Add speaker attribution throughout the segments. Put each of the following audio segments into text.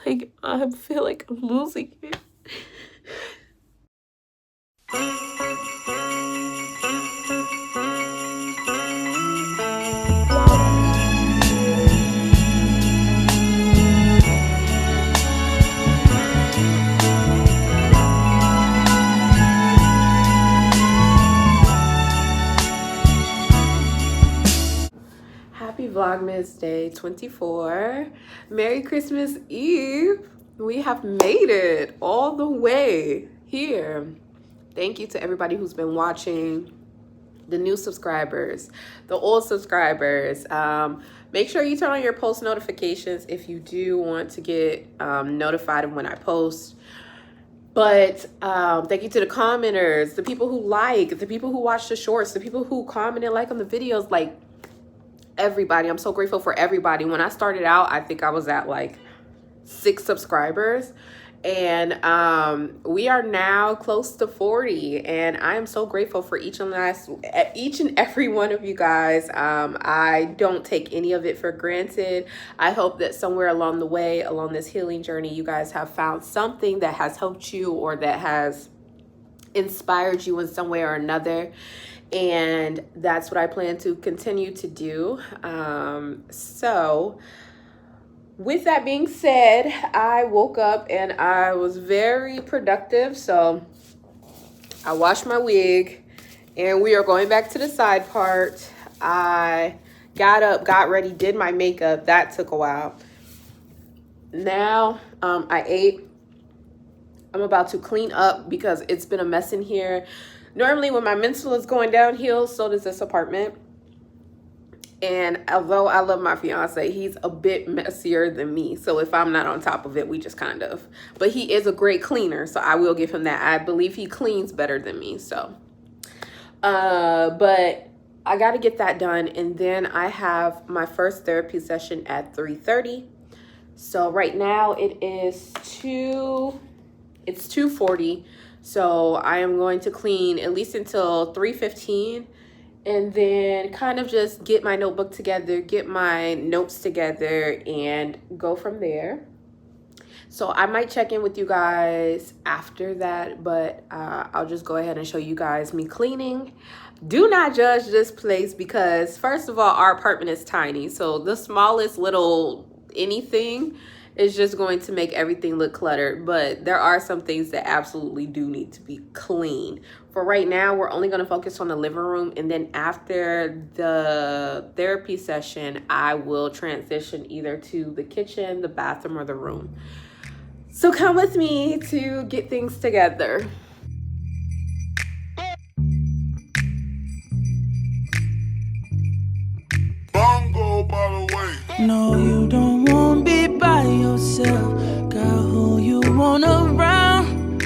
Speaker 1: Like, I feel like I'm losing it. Happy Vlogmas Day 24. Merry Christmas Eve. We have made it all the way here. Thank you to everybody who's been watching, the new subscribers, the old subscribers. Make sure you turn on your post notifications if you do want to get notified of when I post. But thank you to the commenters, the people who like, the people who watch the shorts, the people who comment and like on the videos, like everybody. I'm so grateful for everybody. When I started out, I think I was at like 6 subscribers, and we are now close to 40, and I am so grateful for each and every one of you guys. I don't take any of it for granted. I hope that somewhere along the way, along this healing journey, you guys have found something that has helped you or that has inspired you in some way or another. And that's what I plan to continue to do. So with that being said, I woke up and I was very productive. So I washed my wig and we are going back to the side part. I got up, got ready, did my makeup. That took a while. Now I ate. I'm about to clean up because it's been a mess in here. Normally when my mental is going downhill, so does this apartment. And although I love my fiance, he's a bit messier than me. So if I'm not on top of it, we just kind of, but he is a great cleaner. So I will give him that. I believe he cleans better than me. So, but I got to get that done. And then I have my first therapy session at 3:30. So right now it's 2:40. So I am going to clean at least until 3:15, and then kind of just get my notebook together, get my notes together, and go from there. So I might check in with you guys after that, but I'll just go ahead and show you guys me cleaning. Do not judge this place because, first of all, our apartment is tiny. So the smallest little anything is just going to make everything look cluttered, but there are some things that absolutely do need to be clean. For right now, we're only going to focus on the living room, and then after the therapy session, I will transition either to the kitchen, the bathroom, or the room. So come with me to get things together.
Speaker 2: Bongo, by the way.
Speaker 3: No, you don't want to be by yourself. Got who you want around.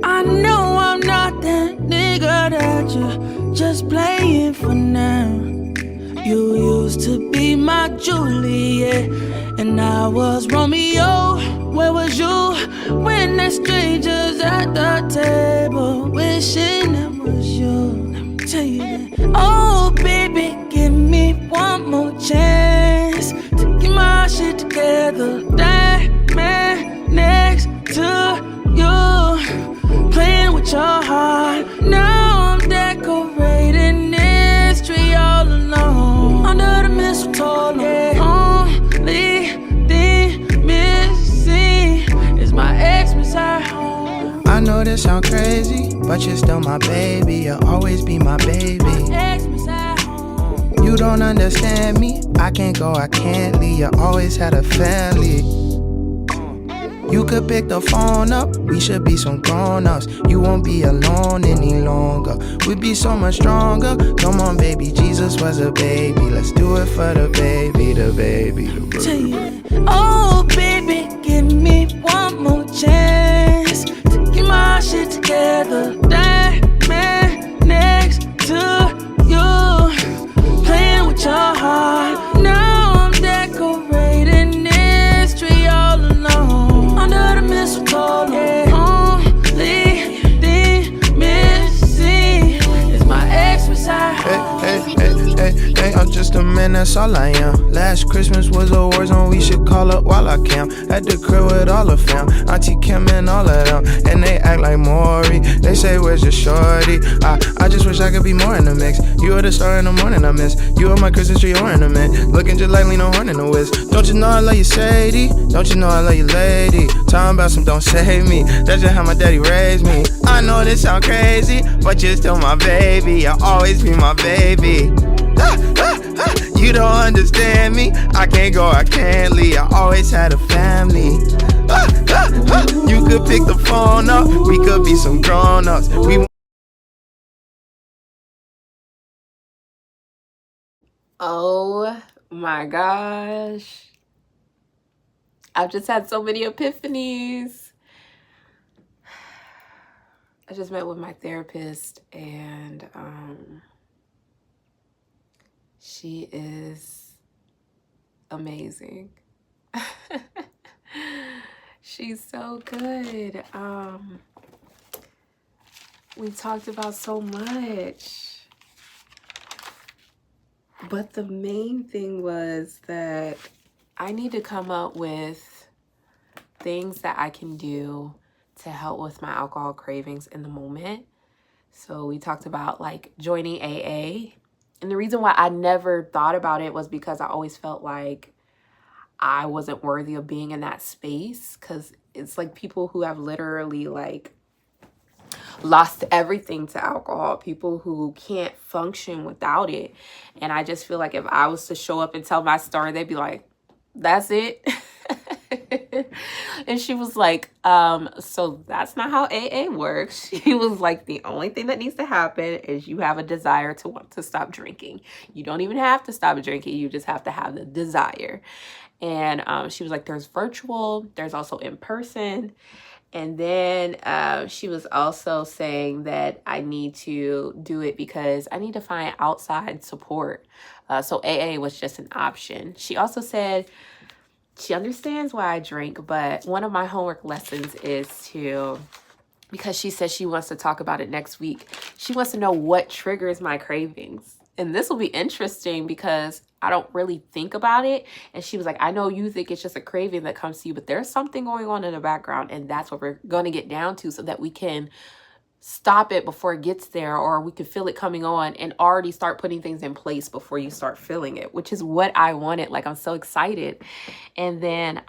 Speaker 3: I know I'm not that nigga that you're just playing for now. You used to be my Juliet, and I was Romeo. Where was you when the strangers at the table wishing it was you? Let me tell you that. Oh, baby, give me one more chance to get my shit together. That man next to you, playing with your heart. Now I'm decorating this tree all alone under the mistletoe. Yeah. Only thing missing is my Xmas at home.
Speaker 4: I know this sound crazy, but you're still my baby. You'll always be my baby. You don't understand me. I can't go, I can't leave. You always had a family. You could pick the phone up. We should be some grown-ups. You won't be alone any longer. We'd be so much stronger. Come on, baby, Jesus was a baby. Let's do it for the baby, the baby, the baby.
Speaker 3: Oh, baby, give me one more chance to get my shit together. That man next to you, playing with your heart. Now I'm decorating this tree all alone under the mistletoe. Yeah. Only thing missing is my Xmas at home.
Speaker 4: Hey, I'm just a man, that's all I am. Last Christmas was a war zone, we should call up while I camp. At the crib with all the fam, Auntie Kim and all of them. And they act like Maury, they say where's your shorty? I just wish I could be more in the mix. You are the star in the morning I miss. You are my Christmas tree ornament, looking just like Lena Horne in the whiz. Don't you know I love you, Sadie? Don't you know I love you, lady? Talking about some don't save me, that's just how my daddy raised me. I know this sound crazy, but you're still my baby. I'll always be my baby. You don't understand me. I can't go, I can't leave. I always had a family. You could pick the phone up. We could be some grown-ups.
Speaker 1: Oh my gosh. I've just had so many epiphanies. I just met with my therapist, and she is amazing. She's so good. We talked about so much. But the main thing was that I need to come up with things that I can do to help with my alcohol cravings in the moment. So we talked about like joining AA. And the reason why I never thought about it was because I always felt like I wasn't worthy of being in that space, because it's like people who have literally like lost everything to alcohol, people who can't function without it. And I just feel like if I was to show up and tell my story, they'd be like, that's it. And she was like, so that's not how AA works. She was like, the only thing that needs to happen is you have a desire to want to stop drinking. You don't even have to stop drinking. You just have to have the desire. And she was like, there's virtual, there's also in person. And then she was also saying that I need to do it because I need to find outside support. So AA was just an option. She also said she understands why I drink, but one of my homework lessons is to, because she says she wants to talk about it next week, she wants to know what triggers my cravings. And this will be interesting because I don't really think about it. And she was like, I know you think it's just a craving that comes to you, but there's something going on in the background. And that's what we're going to get down to so that we can stop it before it gets there, or we can feel it coming on and already start putting things in place before you start feeling it, which is what I wanted. Like, I'm so excited. And then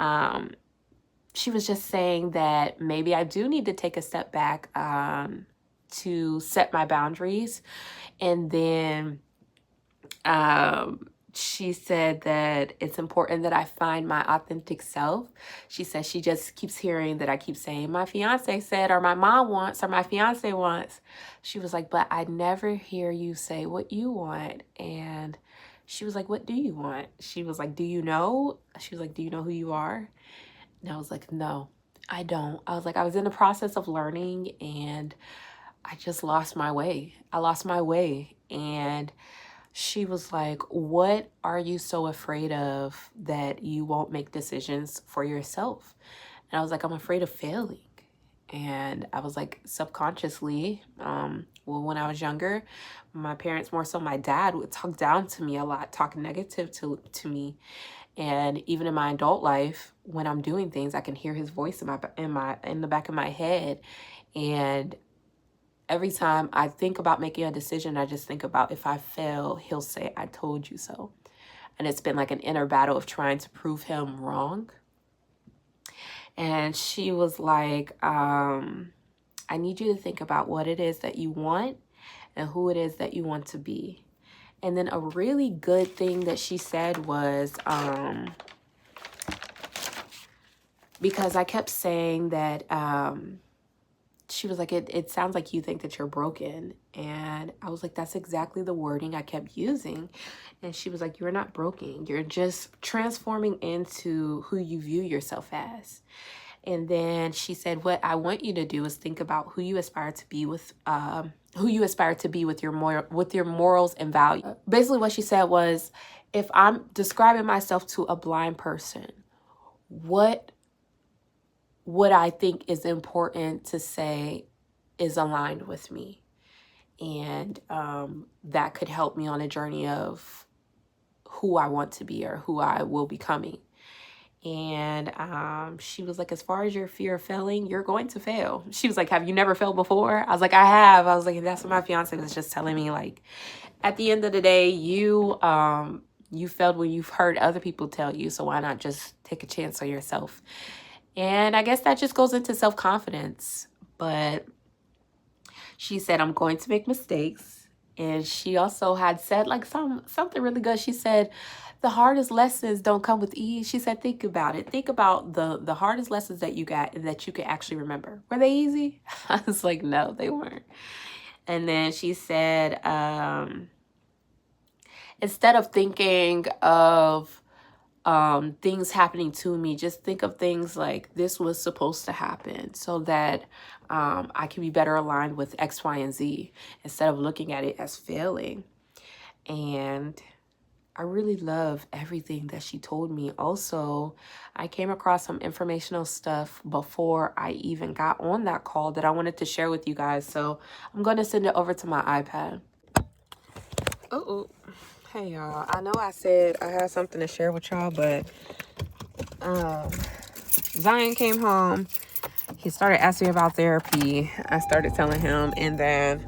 Speaker 1: she was just saying that maybe I do need to take a step back to set my boundaries. And then she said that it's important that I find my authentic self. She says she just keeps hearing that I keep saying, my fiance said, or my mom wants, or my fiance wants. She was like, but I never hear you say what you want. And she was like, what do you want? She was like, do you know? She was like, do you know who you are? And I was like, no, I don't. I was like, I was in the process of learning and I just lost my way. I lost my way. And she was like, what are you so afraid of that you won't make decisions for yourself? And I was like, I'm afraid of failing. And I was like, subconsciously, when I was younger, my parents, more so my dad, would talk down to me a lot, talk negative to me. And even in my adult life, when I'm doing things, I can hear his voice in the back of my head. And every time I think about making a decision, I just think about, if I fail, he'll say, I told you so. And it's been like an inner battle of trying to prove him wrong. And she was like, I need you to think about what it is that you want and who it is that you want to be. And then a really good thing that she said was, because I kept saying that, she was like, it sounds like you think that you're broken. And I was like, that's exactly the wording I kept using. And she was like, you're not broken. You're just transforming into who you view yourself as. And then she said, what I want you to do is think about who you aspire to be with, with your morals and values. Basically what she said was, if I'm describing myself to a blind person, what I think is important to say is aligned with me. And that could help me on a journey of who I want to be or who I will be becoming. And she was like, as far as your fear of failing, you're going to fail. She was like, have you never failed before? I was like, I have. I was like, and that's what my fiance was just telling me. Like, at the end of the day, you failed when you've heard other people tell you. So why not just take a chance on yourself? And I guess that just goes into self-confidence. But she said, I'm going to make mistakes. And she also had said like something really good. She said, the hardest lessons don't come with ease. She said, think about it. Think about the hardest lessons that you got and that you could actually remember. Were they easy? I was like, no, they weren't. And then she said, instead of thinking of things happening to me, just think of things like this was supposed to happen so that I can be better aligned with X, Y, and Z instead of looking at it as failing. And I really love everything that she told me. Also, I came across some informational stuff before I even got on that call that I wanted to share with you guys. So I'm going to send it over to my iPad. Oh, hey y'all. I know I said I had something to share with y'all, but Zion came home. He started asking me about therapy. I started telling him, and then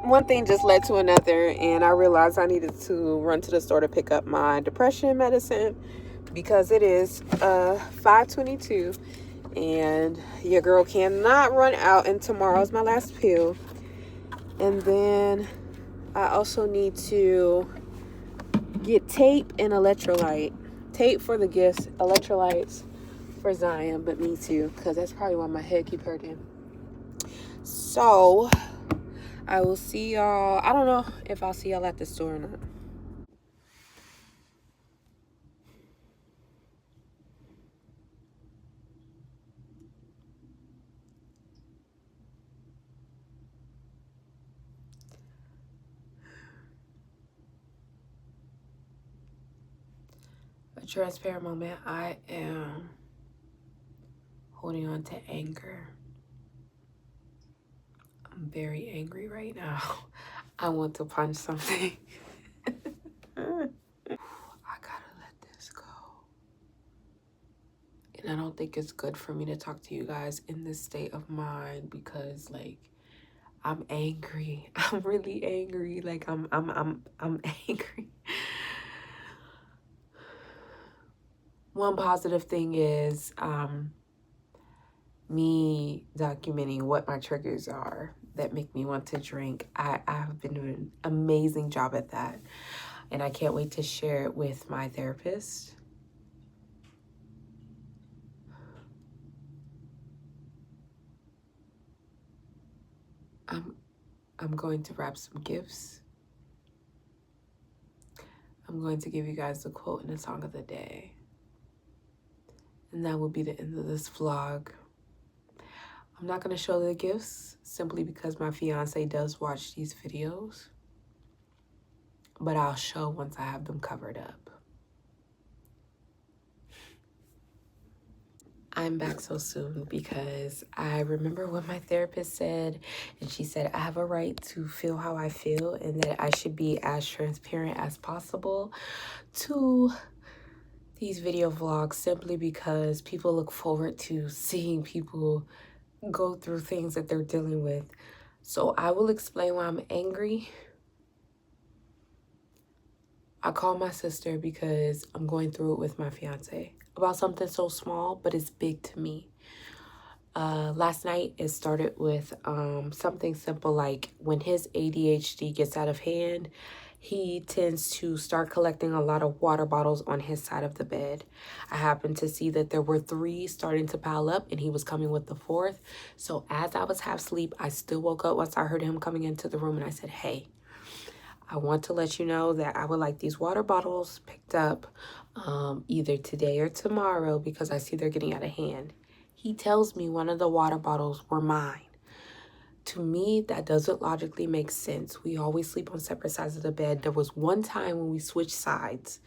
Speaker 1: one thing just led to another, and I realized I needed to run to the store to pick up my depression medicine because it is 5:22, and your girl cannot run out, and tomorrow's my last pill. And then I also need to get tape and electrolyte. Tape for the gifts, electrolytes for Zion, but me too, because that's probably why my head keep hurting. So I will see y'all. I don't know if I'll see y'all at the store or not. A transparent moment. I am holding on to anger. I'm very angry right now. I want to punch something. I gotta let this go. And I don't think it's good for me to talk to you guys in this state of mind because, like, I'm angry. I'm really angry. Like, I'm angry. One positive thing is me documenting what my triggers are that make me want to drink. I've been doing an amazing job at that. And I can't wait to share it with my therapist. I'm going to wrap some gifts. I'm going to give you guys the quote and the song of the day. And that will be the end of this vlog. I'm not going to show the gifts simply because my fiance does watch these videos. But I'll show once I have them covered up. I'm back so soon because I remember what my therapist said, and she said I have a right to feel how I feel and that I should be as transparent as possible to these video vlogs simply because people look forward to seeing people go through things that they're dealing with. So I will explain why I'm angry. I called my sister because I'm going through it with my fiance about something so small, but it's big to me. Last night, it started with something simple like when his ADHD gets out of hand, he tends to start collecting a lot of water bottles on his side of the bed. I happened to see that there were 3 starting to pile up and he was coming with the 4th. So as I was half asleep, I still woke up once I heard him coming into the room and I said, hey, I want to let you know that I would like these water bottles picked up either today or tomorrow because I see they're getting out of hand. He tells me one of the water bottles were mine. To me, that doesn't logically make sense. We always sleep on separate sides of the bed. There was one time when we switched sides,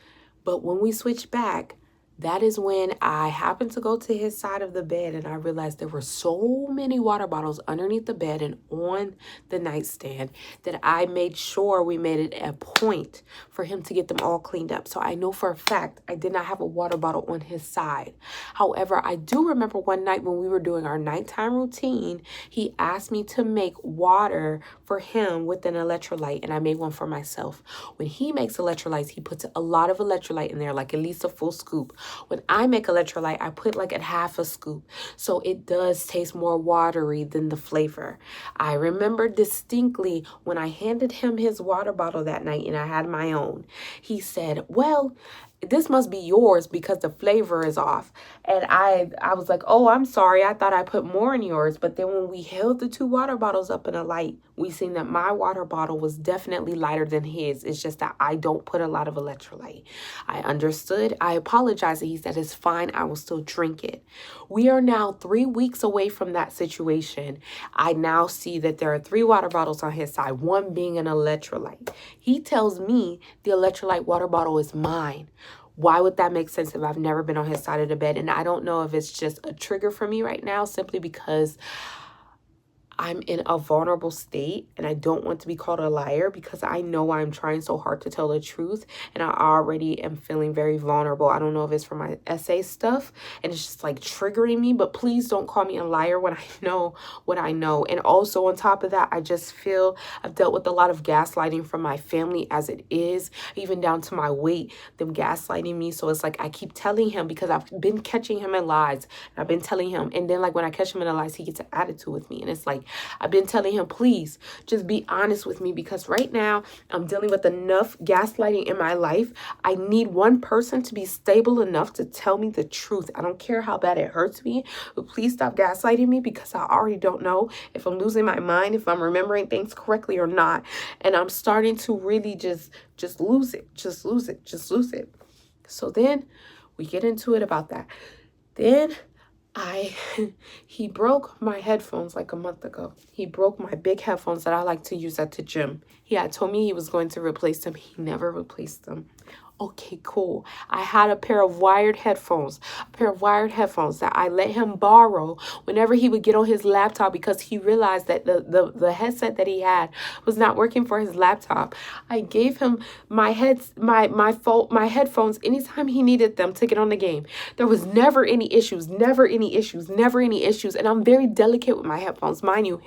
Speaker 1: but when we switched back, That is when I happened to go to his side of the bed and I realized there were so many water bottles underneath the bed and on the nightstand that I made sure we made it a point for him to get them all cleaned up. So I know for a fact I did not have a water bottle on his side. However, I do remember one night when we were doing our nighttime routine, he asked me to make water for him with an electrolyte, and I made one for myself. When he makes electrolytes, he puts a lot of electrolyte in there, like at least a full scoop. When I make electrolyte, I put like a half a scoop. So it does taste more watery than the flavor. I remember distinctly when I handed him his water bottle that night and I had my own, he said, well, this must be yours because the flavor is off. And I was like, oh, I'm sorry. I thought I put more in yours. But then when we held the two water bottles up in a light, we seen that my water bottle was definitely lighter than his. It's just that I don't put a lot of electrolyte. I understood. I apologized. And he said, it's fine. I will still drink it. We are now 3 weeks away from that situation. I now see that there are 3 water bottles on his side, one being an electrolyte. He tells me the electrolyte water bottle is mine. Why would that make sense if I've never been on his side of the bed? And I don't know if it's just a trigger for me right now, simply because I'm in a vulnerable state and I don't want to be called a liar because I know I'm trying so hard to tell the truth and I already am feeling very vulnerable. I don't know if it's from my essay stuff and it's just like triggering me, but please don't call me a liar when I know what I know. And also on top of that, I just feel I've dealt with a lot of gaslighting from my family as it is, even down to my weight, them gaslighting me. So it's like I keep telling him because I've been catching him in lies. And I've been telling him, and then like when I catch him in the lies, he gets an attitude with me. And it's like, I've been telling him, please just be honest with me because right now I'm dealing with enough gaslighting in my life. I need one person to be stable enough to tell me the truth. I don't care how bad it hurts me, but please stop gaslighting me because I already don't know if I'm losing my mind, if I'm remembering things correctly or not. And I'm starting to really just lose it. So then we get into it about that. Then he broke my headphones like a month ago. He broke my big headphones that I like to use at the gym. He had told me he was going to replace them. He never replaced them. Okay, cool. I had a pair of wired headphones that I let him borrow whenever he would get on his laptop because he realized that the headset that he had was not working for his laptop. I gave him my headphones anytime he needed them to get on the game. There was never any issues. And I'm very delicate with my headphones. Mind you,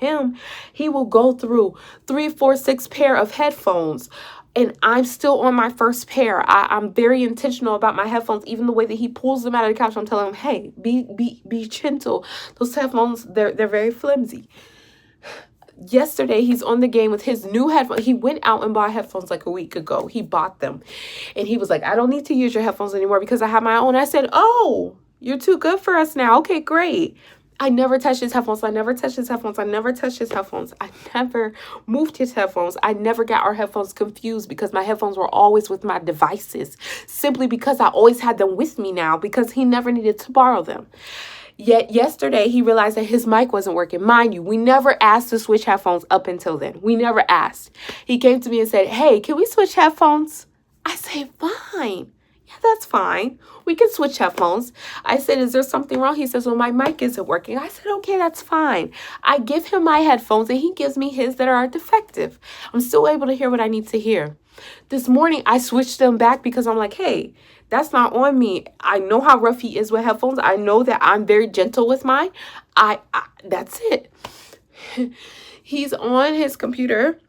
Speaker 1: he will go through 3, 4, 6 pair of headphones. And I'm still on my first pair. I'm very intentional about my headphones. Even the way that he pulls them out of the couch, I'm telling him, hey, be gentle. Those headphones, they're very flimsy. Yesterday, he's on the game with his new headphones. He went out and bought headphones like a week ago. He bought them. And he was like, I don't need to use your headphones anymore because I have my own. I said, oh, you're too good for us now. Okay, great. I never touched his headphones. I never moved his headphones. I never got our headphones confused because my headphones were always with my devices, simply because I always had them with me now because he never needed to borrow them. Yet yesterday, he realized that his mic wasn't working. Mind you, we never asked to switch headphones up until then. We never asked. He came to me and said, hey, can we switch headphones? I said, fine. Yeah, that's fine. We can switch headphones. I said, is there something wrong? He says, well, my mic isn't working. I said, okay, that's fine. I give him my headphones and he gives me his that are defective. I'm still able to hear what I need to hear. This morning, I switched them back because I'm like, hey, that's not on me. I know how rough he is with headphones. I know that I'm very gentle with mine. That's it. He's on his computer.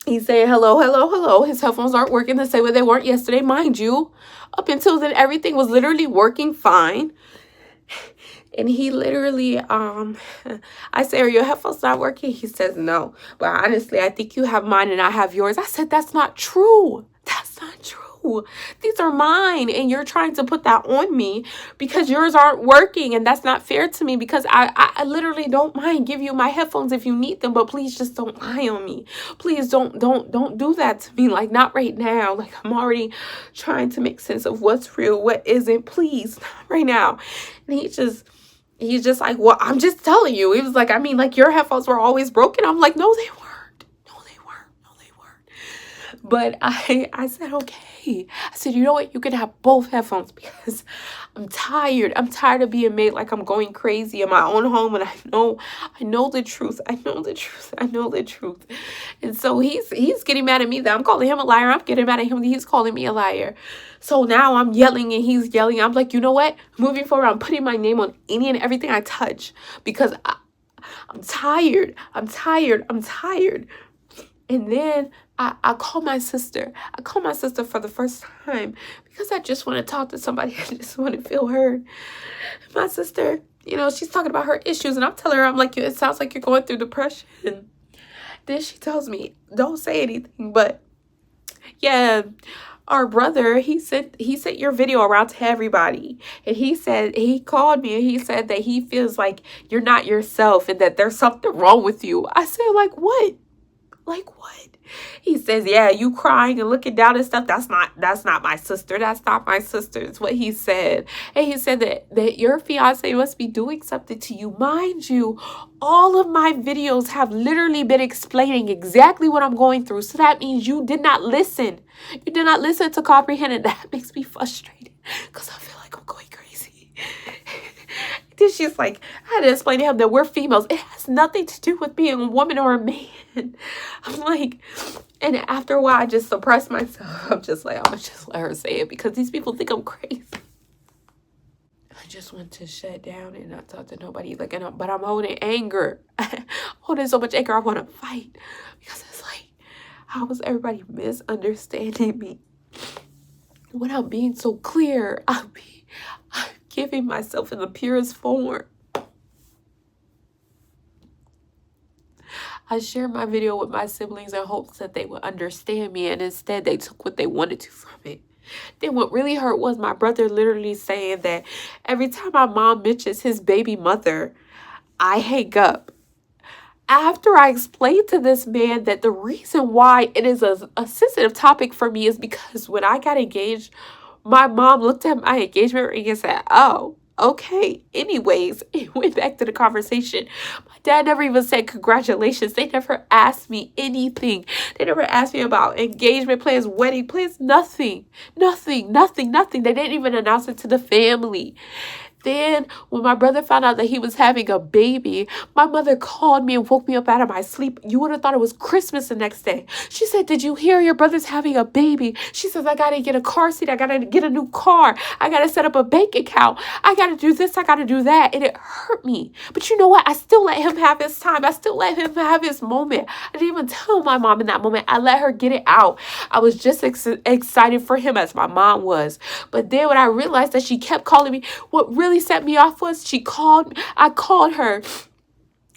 Speaker 1: He's saying, hello. His headphones aren't working the same way they weren't yesterday. Mind you, up until then, everything was literally working fine. And he literally, I say, are your headphones not working? He says, no. But honestly, I think you have mine and I have yours. I said, that's not true. These are mine. And you're trying to put that on me because yours aren't working. And that's not fair to me because I literally don't mind give you my headphones if you need them. But please just don't lie on me. Please don't do that to me. Like, not right now. Like, I'm already trying to make sense of what's real, what isn't. Please, not right now. And he's just like, well, I'm just telling you. He was like, I mean, like, your headphones were always broken. I'm like, no, they weren't. But I said, okay. okay. I said, you know what? You can have both headphones because I'm tired. I'm tired of being made like I'm going crazy in my own home. And I know the truth. I know the truth. I know the truth. And so he's getting mad at me that I'm calling him a liar. I'm getting mad at him that he's calling me a liar. So now I'm yelling and he's yelling. I'm like, you know what? Moving forward, I'm putting my name on any and everything I touch because I'm tired. I'm tired. I'm tired. And then I call my sister. I call my sister for the first time because I just want to talk to somebody. I just want to feel heard. My sister, she's talking about her issues. And I'm telling her, I'm like, it sounds like you're going through depression. Then she tells me, don't say anything. But yeah, our brother, he sent your video around to everybody. And he called me and he said that he feels like you're not yourself and that there's something wrong with you. I said, like what? Like what? He says, yeah, you crying and looking down and stuff. That's not my sister. That's not my sister. It's what he said. And he said that your fiance must be doing something to you. Mind you, all of my videos have literally been explaining exactly what I'm going through. So that means you did not listen. You did not listen to comprehend. And that makes me frustrated because I feel like I'm going crazy. Then she's like, I had to explain to him that we're females. It has nothing to do with being a woman or a man. I'm like, and after a while, I just suppressed myself. I'm just like, I'm going to just let her say it because these people think I'm crazy. I just want to shut down and not talk to nobody. But I'm holding anger. Holding so much anger, I want to fight. Because it's like, how is everybody misunderstanding me? When I'm being so clear, I'm giving myself in the purest form. I shared my video with my siblings in hopes that they would understand me, and instead they took what they wanted to from it. Then what really hurt was my brother literally saying that every time my mom mentions his baby mother, I hang up. After I explained to this man that the reason why it is a sensitive topic for me is because when I got engaged, my mom looked at my engagement ring and said, oh, okay. Anyways, it went back to the conversation. My dad never even said congratulations. They never asked me anything. They never asked me about engagement plans, wedding plans, nothing. Nothing. They didn't even announce it to the family. Then, when my brother found out that he was having a baby, my mother called me and woke me up out of my sleep. You would have thought it was Christmas the next day. She said, did you hear your brother's having a baby? She says, I got to get a car seat. I got to get a new car. I got to set up a bank account. I got to do this. I got to do that. And it hurt me. But you know what? I still let him have his time. I still let him have his moment. I didn't even tell my mom in that moment. I let her get it out. I was just excited for him as my mom was. But then when I realized that she kept calling me, what really set me off was I called her.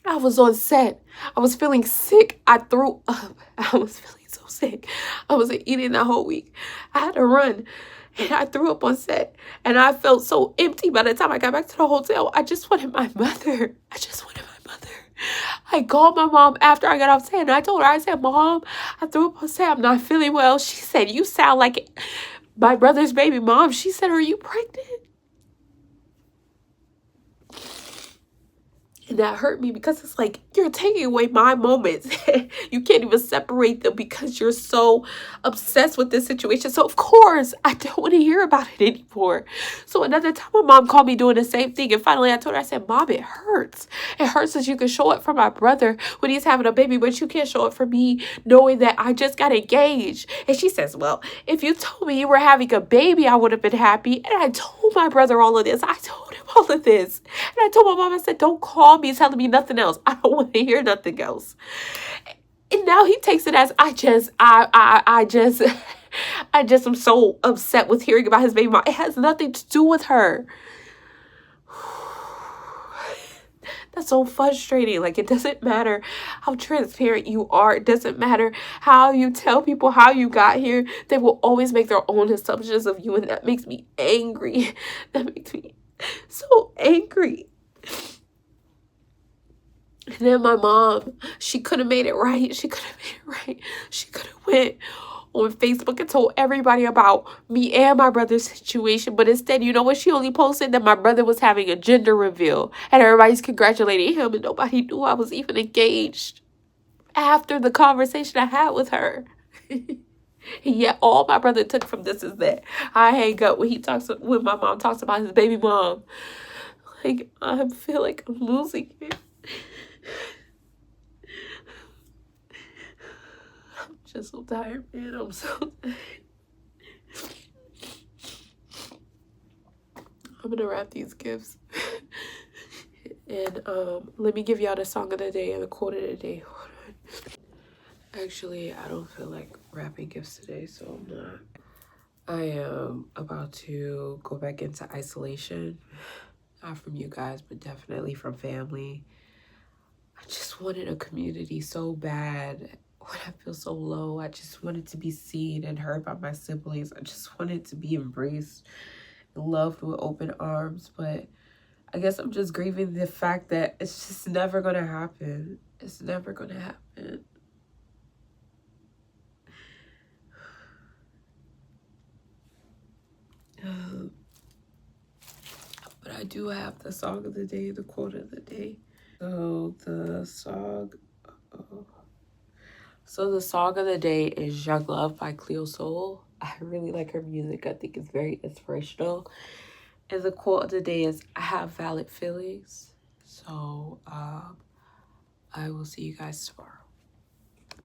Speaker 1: I was on set. I was feeling sick. I threw up. I was feeling so sick. I wasn't eating that whole week. I had to run. And I threw up on set. And I felt so empty by the time I got back to the hotel. I just wanted my mother. I called my mom after I got off set. And I told her, I said, Mom, I threw up on set. I'm not feeling well. She said, you sound like my brother's baby mom. She said, are you pregnant? And that hurt me because it's like, you're taking away my moments. You can't even separate them because you're so obsessed with this situation. So, of course, I don't want to hear about it anymore. So, another time, my mom called me doing the same thing. And finally, I told her, I said, Mom, it hurts. It hurts that you can show up for my brother when he's having a baby, but you can't show up for me knowing that I just got engaged. And she says, well, if you told me you were having a baby, I would have been happy. And I told my brother all of this. I told him all of this. And I told my mom, I said, don't call me telling me nothing else. I don't want to hear nothing else. And now he takes it as I just am so upset with hearing about his baby mom. It has nothing to do with her. That's so frustrating. Like, it doesn't matter how transparent you are. It doesn't matter how you tell people how you got here. They will always make their own assumptions of you. And that makes me angry. That makes me so angry. And then my mom, she could have made it right. She could have went on Facebook and told everybody about me and my brother's situation. But instead, you know what? She only posted that my brother was having a gender reveal. And everybody's congratulating him. And nobody knew I was even engaged after the conversation I had with her. Yeah, all my brother took from this is that I hang up when my mom talks about his baby mom. Like, I feel like I'm losing it. I'm just so tired, man. I'm so tired. I'm gonna wrap these gifts. And let me give y'all the song of the day and the quote of the day. Hold on. Actually, I don't feel like wrapping gifts today, so I'm not. I am about to go back into isolation. Not from you guys, but definitely from family. I just wanted a community so bad. When I feel so low, I just wanted to be seen and heard by my siblings. I just wanted to be embraced and loved with open arms. But I guess I'm just grieving the fact that it's just never going to happen. It's never going to happen. But I do have the song of the day, the quote of the day. So the song of the day is Young Love by Cleo. I really like her music. I think it's very inspirational. And the quote of the day is, I have valid feelings. So I will see you guys tomorrow.